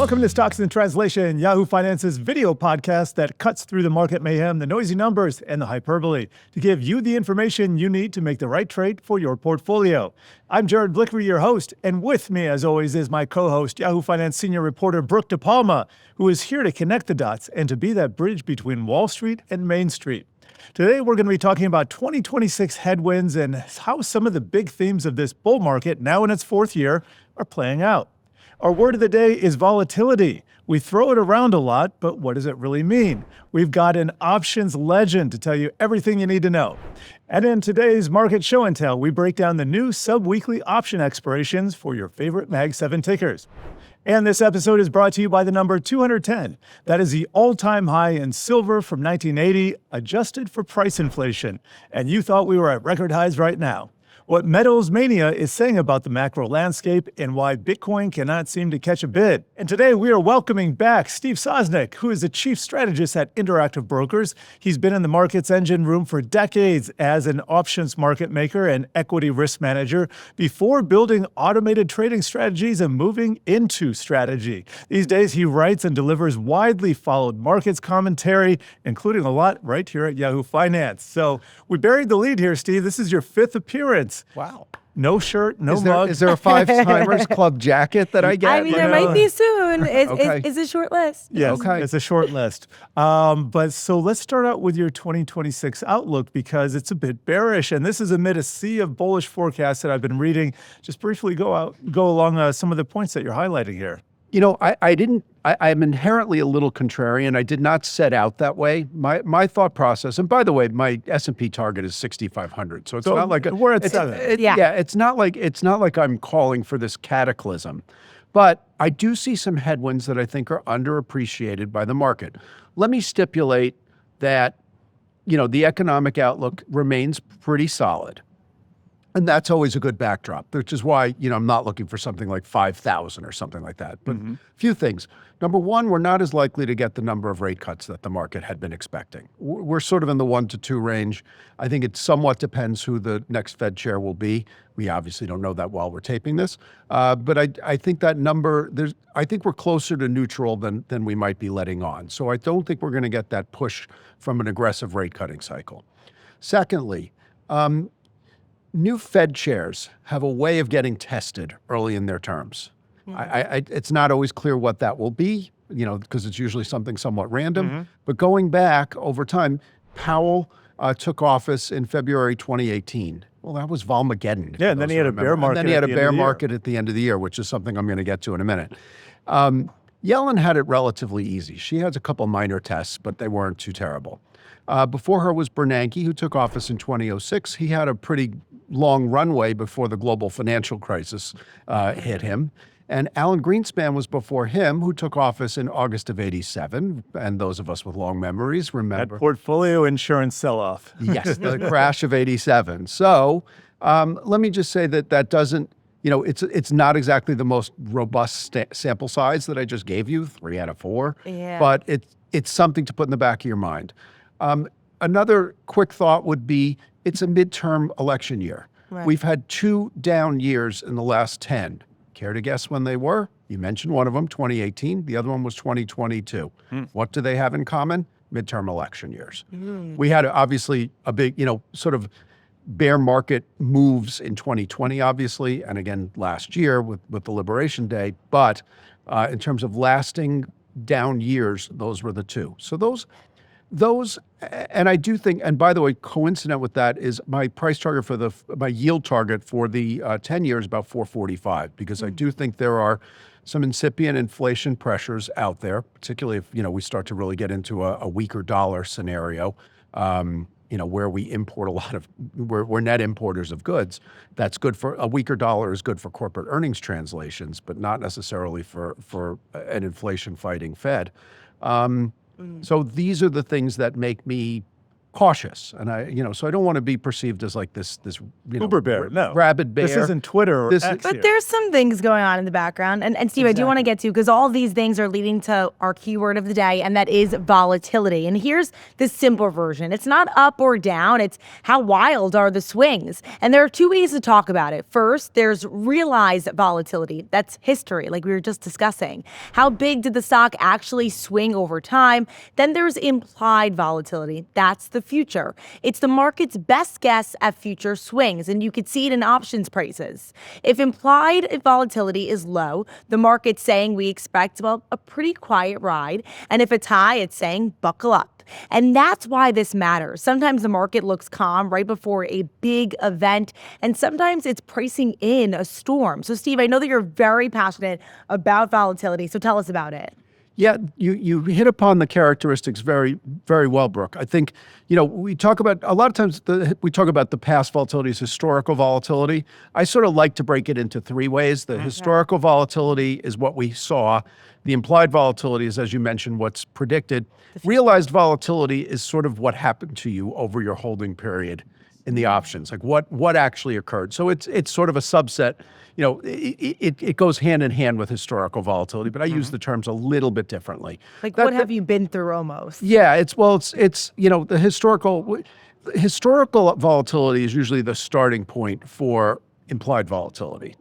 Welcome to Stocks in Translation, Yahoo Finance's video podcast that cuts through the market mayhem, the noisy numbers, and the hyperbole to give you the information you need to make the right trade for your portfolio. I'm Jared Blikre, your host, and with me, as always, is my co-host, Yahoo Finance senior reporter Brooke DiPalma, who is here to connect the dots and to be that bridge between Wall Street and Main Street. Today, we're going to be talking about 2026 headwinds and how some of the big themes of this bull market, now in its fourth year, are playing out. Our word of the day is volatility. We throw it around a lot, but what does it really mean? We've got an options legend to tell you everything you need to know. And in today's Market Show and Tell, we break down the new sub-weekly option expirations for your favorite Mag 7 tickers. And this episode is brought to you by the number 210. That is the all-time high in silver from 1980, adjusted for price inflation. And you thought we were at record highs right now. What Metals Mania is saying about the macro landscape and why Bitcoin cannot seem to catch a bid. And today we are welcoming back Steve Sosnick, who is the chief strategist at Interactive Brokers. He's been in the markets engine room for decades as an options market maker and equity risk manager before building automated trading strategies and moving into strategy. These days he writes and delivers widely followed markets commentary, including a lot right here at Yahoo Finance. So we buried the lead here, Steve. This is your fifth appearance. Wow. No shirt, no mug. Is there a Five Timers Club jacket that I get? I mean, there might be soon. Okay. It's a short list. Yes, Okay. It's a short list. But so let's start out with your 2026 outlook because it's a bit bearish. And this is amid a sea of bullish forecasts that I've been reading. Just briefly go along some of the points that you're highlighting here. You know, I'm inherently a little contrarian. I did not set out that way. My thought process, and by the way, my S&P target is 6,500. So it's not like we're at 7. It's not like I'm calling for this cataclysm. But I do see some headwinds that I think are underappreciated by the market. Let me stipulate that, the economic outlook remains pretty solid. And that's always a good backdrop, which is why, I'm not looking for something like 5,000 or something like that. But a few things. Number one, we're not as likely to get the number of rate cuts that the market had been expecting. We're sort of in the 1 to 2 range. I think it somewhat depends who the next Fed chair will be. We obviously don't know that while we're taping this. But I think that number, I think we're closer to neutral than we might be letting on. So I don't think we're going to get that push from an aggressive rate cutting cycle. Secondly, new Fed chairs have a way of getting tested early in their terms. It's not always clear what that will be, because it's usually something somewhat random. But going back over time, Powell took office in February 2018. Well, that was Volmageddon. Yeah, and then he had a bear market. And then he had a bear market at the end of the year, which is something I'm going to get to in a minute. Yellen had it relatively easy. She has a couple minor tests, but they weren't too terrible. Before her was Bernanke, who took office in 2006. He had a pretty long runway before the global financial crisis hit him. And Alan Greenspan was before him, who took office in August of 87. And those of us with long memories remember. That portfolio insurance sell-off. Yes, the crash of 87. So let me just say that doesn't, it's not exactly the most robust sample size that I just gave you, 3 out of 4. Yeah. But it's something to put in the back of your mind. Another quick thought would be it's a midterm election year. Right. We've had 2 down years in the last 10. Care to guess when they were? You mentioned one of them, 2018. The other one was 2022. What do they have in common? Midterm election years. We had obviously a big, sort of bear market moves in 2020, obviously, and again last year with the Liberation Day. But in terms of lasting down years, those were the 2. So those, and I do think, and by the way, coincident with that is my price target for my yield target for the 10 years about 445, because I do think there are some incipient inflation pressures out there, particularly if, we start to really get into a weaker dollar scenario, where we import we're net importers of goods. That's good for, a weaker dollar is good for corporate earnings translations, but not necessarily for an inflation fighting Fed. So these are the things that make me cautious. And so I don't want to be perceived as like this Uber bear. No. rabid bear. This isn't Twitter or This X But here. there's some things going on in the background. And Steve, I do want to get to, because all of these things are leading to our keyword of the day, and that is volatility. And here's the simple version. It's not up or down. It's how wild are the swings. And there are two ways to talk about it. First, there's realized volatility. That's history, like we were just discussing. How big did the stock actually swing over time? Then there's implied volatility. That's the future. It's the market's best guess at future swings, and you could see it in options prices. If implied volatility is low, the market's saying we expect, well, a pretty quiet ride. And if it's high, it's saying buckle up. And that's why this matters. Sometimes the market looks calm right before a big event, and sometimes it's pricing in a storm. So, Steve, I know that you're very passionate about volatility, so tell us about it. Yeah, you hit upon the characteristics very, very well, Brooke. I think, we talk about, a lot of times we talk about the past volatility as historical volatility. I sort of like to break it into three ways. The historical volatility is what we saw. The implied volatility is, as you mentioned, what's predicted. Realized volatility is sort of what happened to you over your holding period in the options, like what actually occurred. So it's sort of a subset. It goes hand in hand with historical volatility, but I use the terms a little bit differently. Like, what have you been through almost? Yeah, it's the historical volatility is usually the starting point for implied volatility.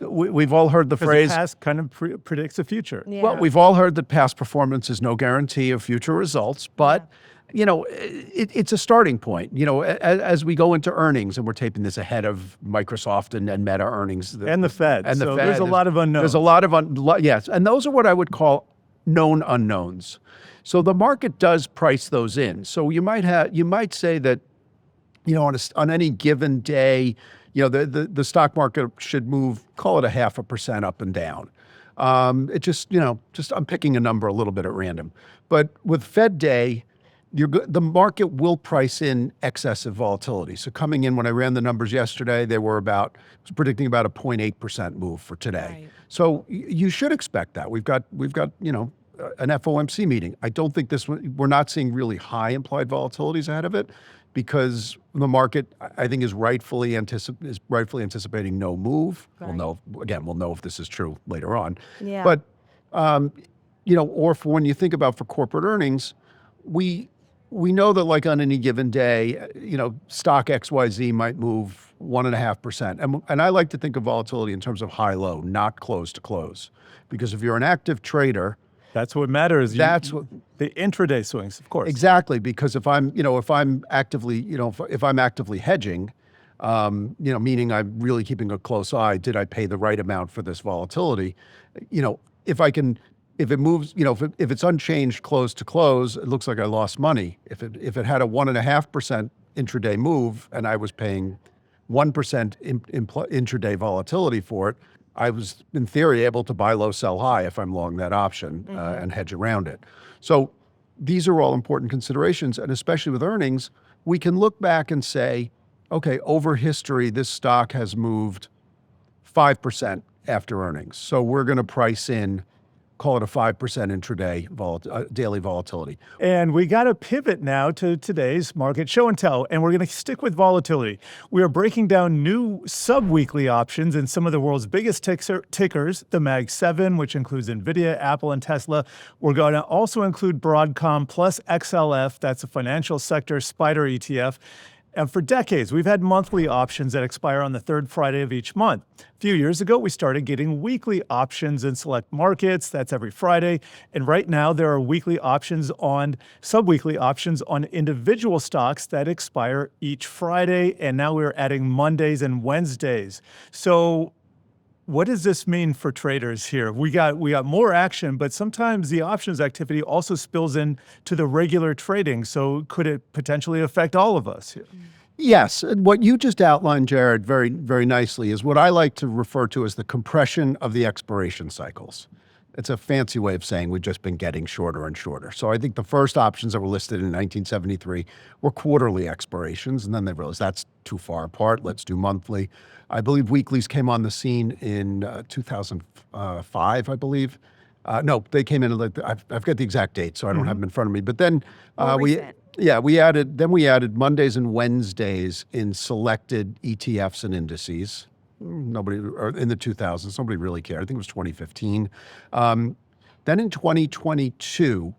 We've all heard the phrase. The past kind of predicts the future. Yeah. Well, we've all heard that past performance is no guarantee of future results, but it's a starting point. As we go into earnings, and we're taping this ahead of Microsoft and Meta earnings, And the Fed. and the So Fed. there's a lot of unknowns. There's a lot of yes, and those are what I would call known unknowns. So the market does price those in. So you might say that, on any given day, the stock market should move, call it 0.5% up and down. It just I'm picking a number a little bit at random. But with Fed Day, the market will price in excessive volatility. So coming in, when I ran the numbers yesterday, they were was predicting about a 0.8% move for today. Right. So you should expect that. We've got an FOMC meeting. I don't think we're not seeing really high implied volatilities ahead of it, because the market, I think, is rightfully anticipating no move. Right. We'll know if this is true later on. Yeah. But or for when you think about for corporate earnings, we know that, like, on any given day, stock XYZ might move 1.5%. And I like to think of volatility in terms of high-low, not close to close. Because if you're an active trader, That's what matters. That's what the intraday swings, of course. exactly, because if I'm actively hedging, meaning I'm really keeping a close eye, did I pay the right amount for this volatility? If it moves, if it's unchanged close to close, it looks like I lost money. If it had a 1.5% intraday move and I was paying 1% intraday volatility for it, I was, in theory, able to buy low, sell high if I'm long that option and hedge around it. So these are all important considerations, and especially with earnings, we can look back and say, okay, over history, this stock has moved 5% after earnings. So we're going to price in, call it a 5% intraday daily volatility. And we got to pivot now to today's market show and tell, and we're going to stick with volatility. We are breaking down new sub-weekly options in some of the world's biggest tickers, the Mag 7, which includes NVIDIA, Apple, and Tesla. We're going to also include Broadcom plus XLF, that's a financial sector SPDR ETF. And for decades, we've had monthly options that expire on the third Friday of each month. A few years ago, we started getting weekly options in select markets. That's every Friday. And right now, there are sub-weekly options on individual stocks that expire each Friday. And now we're adding Mondays and Wednesdays. So what does this mean for traders here? We got more action, but sometimes the options activity also spills into the regular trading. So could it potentially affect all of us here? Yes. What you just outlined, Jared, very, very nicely is what I like to refer to as the compression of the expiration cycles. It's a fancy way of saying we've just been getting shorter and shorter. So I think the first options that were listed in 1973 were quarterly expirations, and then they realized that's too far apart. Let's do monthly. I believe weeklies came on the scene in 2005, I believe. No, they came in, I've got the exact date, so I don't have them in front of me. But then Yeah, we added Mondays and Wednesdays in selected ETFs and indices. Nobody, or in the 2000s, nobody really cared. I think it was 2015. Then in 2022,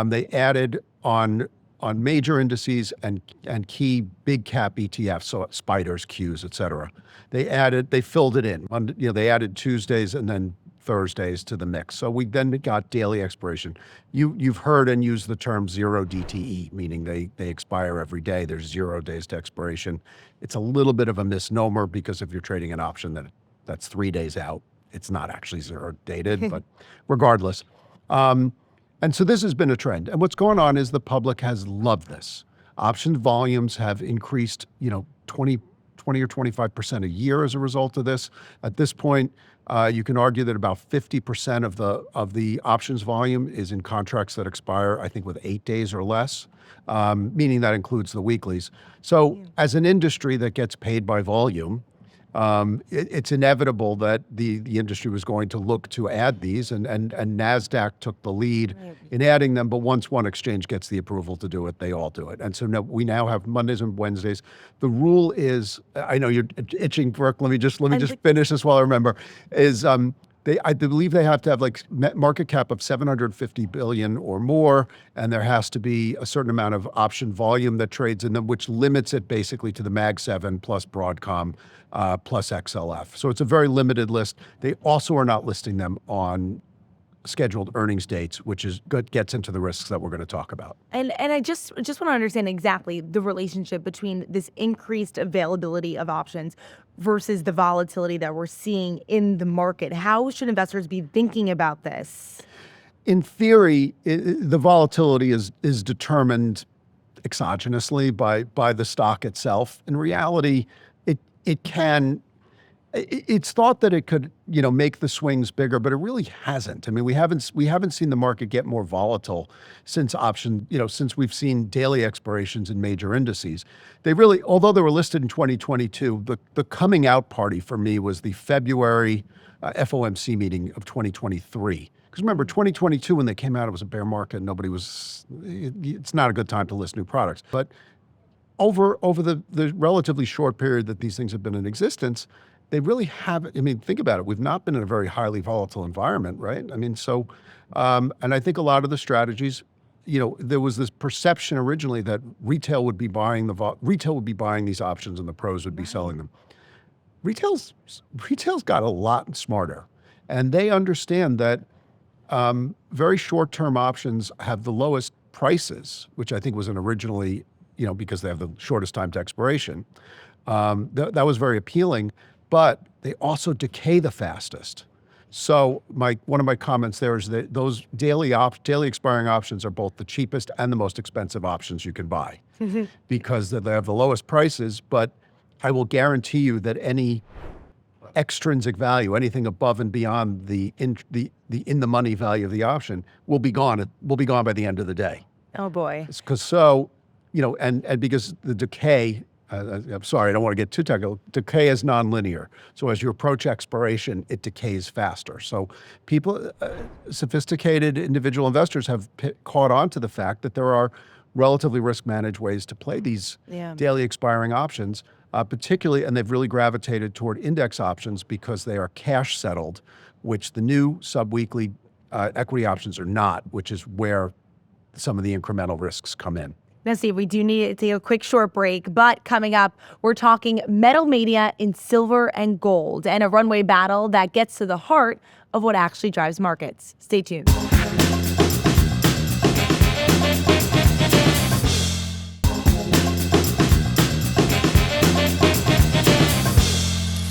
they added on major indices and key big cap ETFs, so spiders, Qs, et cetera. They filled it in. They added Tuesdays and then Thursdays to the mix. So we then got daily expiration. You've heard and used the term zero DTE, meaning they expire every day. There's 0 days to expiration. It's a little bit of a misnomer because if you're trading an option that's 3 days out, it's not actually zero dated, but regardless. And so this has been a trend. And what's going on is the public has loved this. Option volumes have increased, 20 or 25% a year as a result of this. At this point, you can argue that about 50% of the options volume is in contracts that expire, I think, with 8 days or less, meaning that includes the weeklies. So as an industry that gets paid by volume, it's inevitable that the industry was going to look to add these, and NASDAQ took the lead in adding them. But once one exchange gets the approval to do it, they all do it. And so we now have Mondays and Wednesdays. The rule is, I know you're itching, Brooke. Let me just finish this while I remember. I believe they have to have like market cap of 750 billion or more, and there has to be a certain amount of option volume that trades in them, which limits it basically to the Mag 7 plus Broadcom plus XLF. So it's a very limited list. They also are not listing them on scheduled earnings dates, which gets into the risks that we're going to talk about. And I just want to understand exactly the relationship between this increased availability of options versus the volatility that we're seeing in the market. How should investors be thinking about this? In theory, the volatility is determined exogenously by the stock itself. In reality, it's thought that it could, make the swings bigger, but it really hasn't. I mean, we haven't seen the market get more volatile since we've seen daily expirations in major indices. Although they were listed in 2022, the coming out party for me was the February FOMC meeting of 2023. Because remember, 2022, when they came out, it was a bear market. It's not a good time to list new products. But over the relatively short period that these things have been in existence, they really haven't. I mean, think about it. We've not been in a very highly volatile environment, right? I mean, so, and I think a lot of the strategies, there was this perception originally that retail would be buying these options and the pros would be selling them. Retail's got a lot smarter, and they understand that very short-term options have the lowest prices, which I think was originally, because they have the shortest time to expiration. That was very appealing, but they also decay the fastest. So one of my comments there is that those daily expiring options are both the cheapest and the most expensive options you can buy because they have the lowest prices. But I will guarantee you that any extrinsic value, anything above and beyond the in the money value of the option, will be gone. Will be gone by the end of the day. Oh boy! Because and because the decay. I'm sorry, I don't want to get too technical. Decay is nonlinear. So as you approach expiration, it decays faster. So people, sophisticated individual investors have caught on to the fact that there are relatively risk-managed ways to play these daily expiring options, particularly, and they've really gravitated toward index options because they are cash settled, which the new sub-weekly equity options are not, which is where some of the incremental risks come in. Now, Steve, we do need to take a quick short break, but coming up, we're talking metal mania in silver and gold and a runway battle that gets to the heart of what actually drives markets. Stay tuned.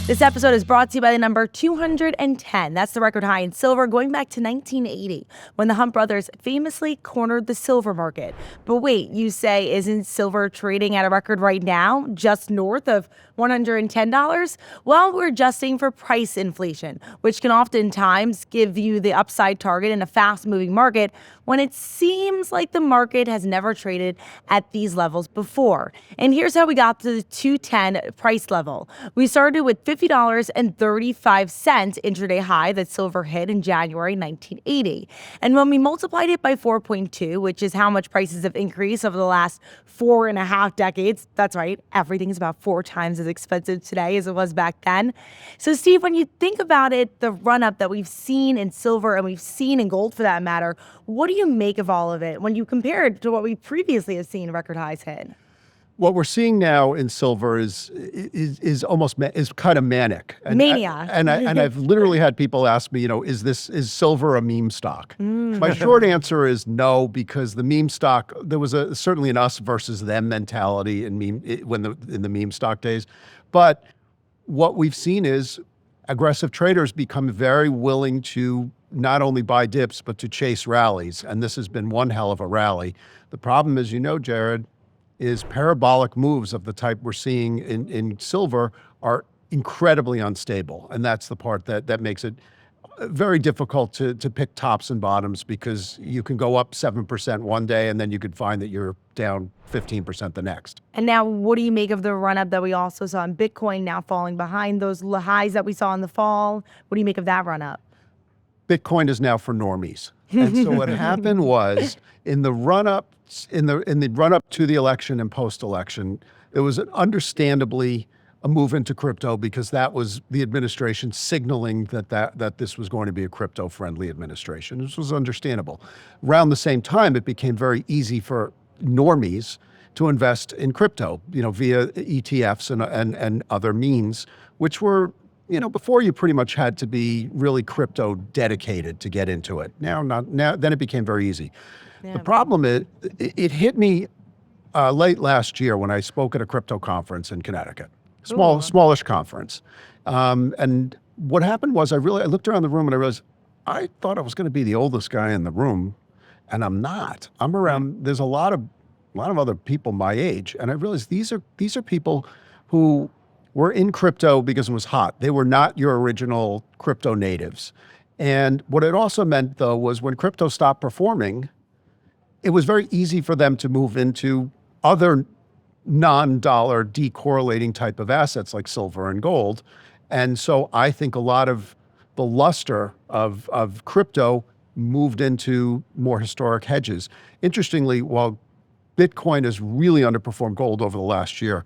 This episode is brought to you by the number 210. That's the record high in silver going back to 1980 when the Hunt brothers famously cornered the silver market. But wait, you say, isn't silver trading at a record right now, just north of $110? Well, we're adjusting for price inflation, which can oftentimes give you the upside target in a fast-moving market when it seems like the market has never traded at these levels before. And here's how we got to the 210 price level. We started with $50.35 intraday high that silver hit in January 1980. And when we multiplied it by 4.2, which is how much prices have increased over the last 4.5 decades, that's right, everything is about 4 times as expensive today as it was back then. So Steve, when you think about it, the run-up that we've seen in silver and we've seen in gold for that matter, what do you make of all of it when you compare it to what we previously have seen record highs hit? What we're seeing now in silver is kind of manic. Mania. And I've literally had people ask me, is silver a meme stock? My short answer is no, because the meme stock, there was certainly an us versus them mentality in the meme stock days. But what we've seen is aggressive traders become very willing to not only buy dips, but to chase rallies. And this has been one hell of a rally. The problem is, Jared, is parabolic moves of the type we're seeing in silver are incredibly unstable. And that's the part that makes it very difficult to pick tops and bottoms, because you can go up 7% one day and then you could find that you're down 15% the next. And now what do you make of the run-up that we also saw in Bitcoin now falling behind those highs that we saw in the fall? What do you make of that run-up? Bitcoin is now for normies. And so what happened was in the run-up to the election and post-election, it was understandably a move into crypto, because that was the administration signaling that this was going to be a crypto-friendly administration. This was understandable. Around the same time, it became very easy for normies to invest in crypto, via ETFs and other means, which were, before you pretty much had to be really crypto dedicated to get into it. Then it became very easy. Yeah. The problem is, it hit me late last year when I spoke at a crypto conference in Connecticut, smallish conference. And what happened was I looked around the room and I realized I thought I was going to be the oldest guy in the room, and I'm not. I'm around. There's a lot of other people my age, and I realized these are people who were in crypto because it was hot. They were not your original crypto natives. And what it also meant, though, was when crypto stopped performing, it was very easy for them to move into other non-dollar decorrelating type of assets like silver and gold. And so I think a lot of the luster of crypto moved into more historic hedges. Interestingly, while Bitcoin has really underperformed gold over the last year,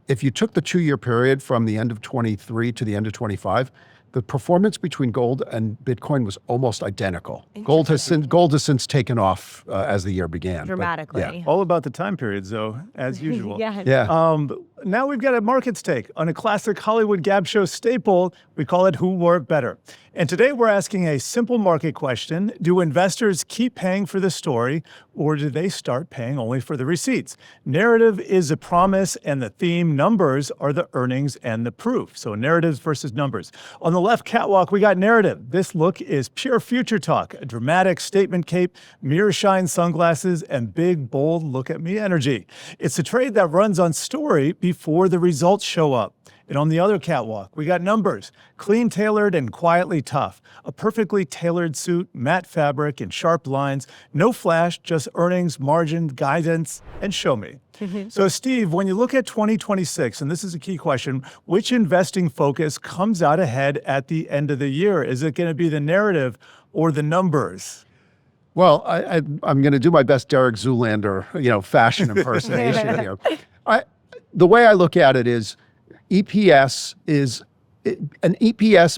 if you took the 2-year period from the end of 23 to the end of 25, the performance between gold and Bitcoin was almost identical. Gold has since taken off as the year began. Dramatically. But, yeah. All about the time periods, though, as usual. Yeah. Now we've got a markets take on a classic Hollywood Gab Show staple. We call it Who Wore It Better. And today we're asking a simple market question. Do investors keep paying for the story, or do they start paying only for the receipts? Narrative is a promise, and the theme. Numbers are the earnings and the proof. So narratives versus numbers. On the left catwalk, we got narrative. This look is pure future talk, a dramatic statement cape, mirror shine sunglasses, and big, bold look at me energy. It's a trade that runs on story before the results show up. And on the other catwalk, we got numbers, clean tailored and quietly tough, a perfectly tailored suit, matte fabric and sharp lines, no flash, just earnings, margin, guidance, and show me. So Steve, when you look at 2026, and this is a key question, which investing focus comes out ahead at the end of the year? Is it going to be the narrative or the numbers? Well, I'm going to do my best Derek Zoolander, fashion impersonation here. The way I look at it is, an EPS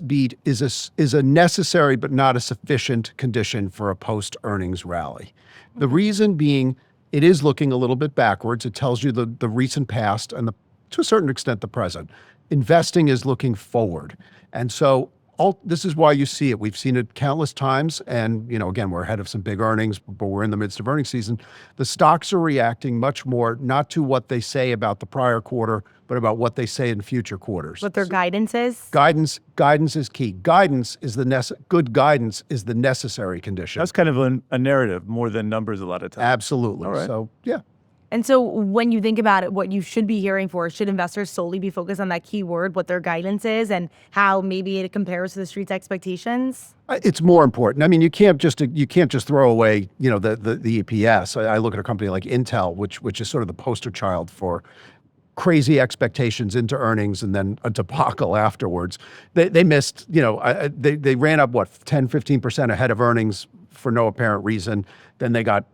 beat is a necessary but not a sufficient condition for a post-earnings rally. The reason being, it is looking a little bit backwards. It tells you the recent past and to a certain extent the present. Investing is looking forward. And so this is why you see it. We've seen it countless times. And, again, we're ahead of some big earnings, but we're in the midst of earnings season. The stocks are reacting much more, not to what they say about the prior quarter, but about what they say in future quarters. What their guidance is? Guidance is key. Good guidance is the necessary condition. That's kind of a narrative more than numbers a lot of times. Absolutely. All right. So, yeah. And so when you think about it, what you should be hearing for, should investors solely be focused on that key word, what their guidance is, and how maybe it compares to the street's expectations? It's more important. I mean, you can't just throw away, the EPS. I look at a company like Intel, which is sort of the poster child for crazy expectations into earnings and then a debacle afterwards. They missed, they ran up, 10, 15% ahead of earnings for no apparent reason. Then they got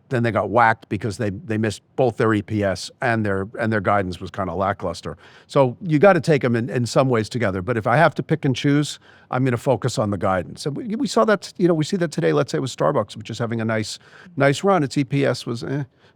whacked because they missed both their EPS and their guidance was kind of lackluster. So you got to take them in some ways together. But if I have to pick and choose, I'm going to focus on the guidance. And we saw that, we see that today. Let's say with Starbucks, which is having a nice run. Its EPS was,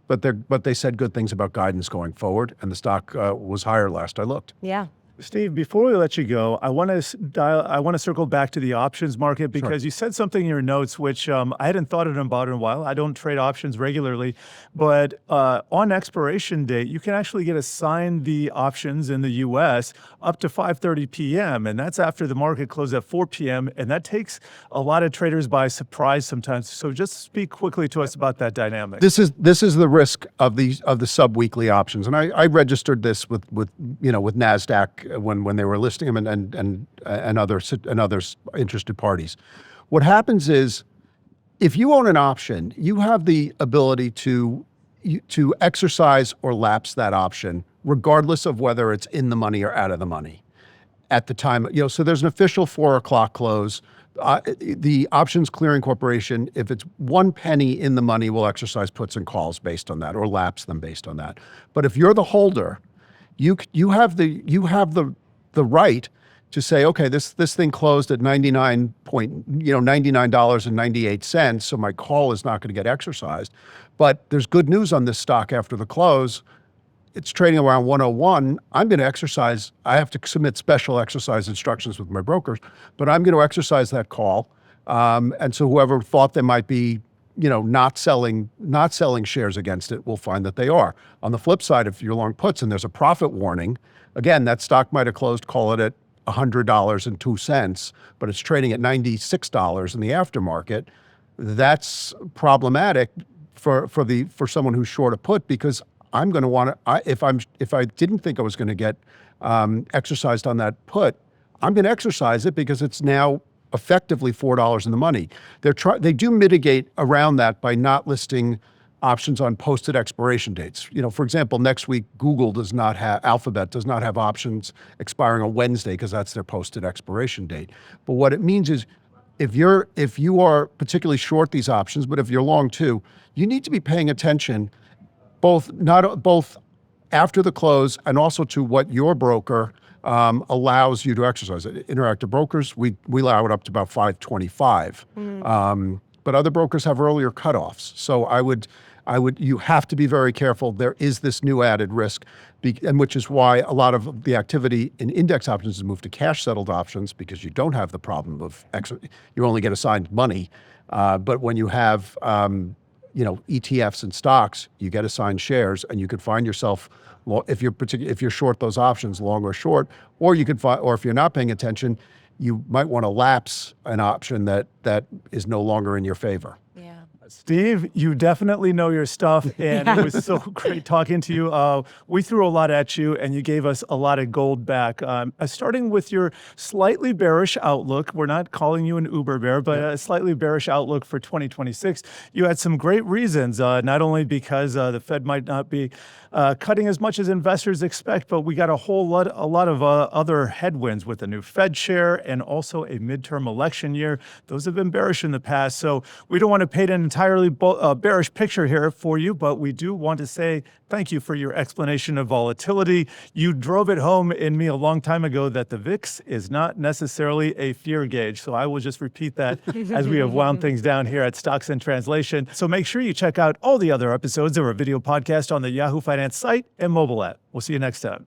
but they said good things about guidance going forward, and the stock was higher last I looked. Yeah. Steve, before we let you go, I want to circle back to the options market because you said something in your notes which I hadn't thought about in a while. I don't trade options regularly, but on expiration date, you can actually get assigned the options in the U.S. up to 5:30 p.m. and that's after the market closed at 4 p.m. and that takes a lot of traders by surprise sometimes. So just speak quickly to us about that dynamic. This is the risk of the sub-weekly options, and I registered this with NASDAQ when they were listing them and other interested parties. What happens is, if you own an option, you have the ability to exercise or lapse that option, regardless of whether it's in the money or out of the money at the time. So there's an official 4 o'clock close. The Options Clearing Corporation, if it's 1 penny in the money, will exercise puts and calls based on that or lapse them based on that. But if you're the holder, you have the right to say, okay, this thing closed at $99.98, so my call is not going to get exercised. But there's good news on this stock after the close. It's trading around 101. I'm going to exercise. I have to submit special exercise instructions with my brokers, but I'm going to exercise that call. And so whoever thought they might be, not selling shares against it will find that they are. On the flip side, if you're long puts and there's a profit warning, again, that stock might have closed, call it at $100.02, but it's trading at $96 in the aftermarket. That's problematic for someone who's short a put, because I'm going to want to, if I didn't think I was going to get exercised on that put, I'm going to exercise it because it's now effectively $4 in the money. They do mitigate around that by not listing options on posted expiration dates. For example, next week, Alphabet does not have options expiring on Wednesday because that's their posted expiration date. But what it means is, if you are particularly short these options, but if you're long too, you need to be paying attention both after the close and also to what your broker allows you to exercise it. Interactive Brokers, we allow it up to about 525. But other brokers have earlier cutoffs. So you have to be very careful. There is this new added risk, and which is why a lot of the activity in index options has moved to cash settled options, because you don't have the problem of you only get assigned money. But when you have ETFs and stocks, you get assigned shares, and you could find yourself, if you're short those options, long or short, or if you're not paying attention, you might want to lapse an option that is no longer in your favor. Yeah. Steve, you definitely know your stuff, and it was so great talking to you. We threw a lot at you, and you gave us a lot of gold back. Starting with your slightly bearish outlook, we're not calling you an uber bear, but a slightly bearish outlook for 2026. You had some great reasons, not only because the Fed might not be cutting as much as investors expect, but we got a lot of other headwinds with the new Fed chair and also a midterm election year. Those have been bearish in the past, so we don't want to paint an entirely bearish picture here for you, but we do want to say thank you for your explanation of volatility. You drove it home in me a long time ago that the VIX is not necessarily a fear gauge. So I will just repeat that as we have wound things down here at Stocks in Translation. So make sure you check out all the other episodes of our video podcast on the Yahoo Finance site and mobile app. We'll see you next time.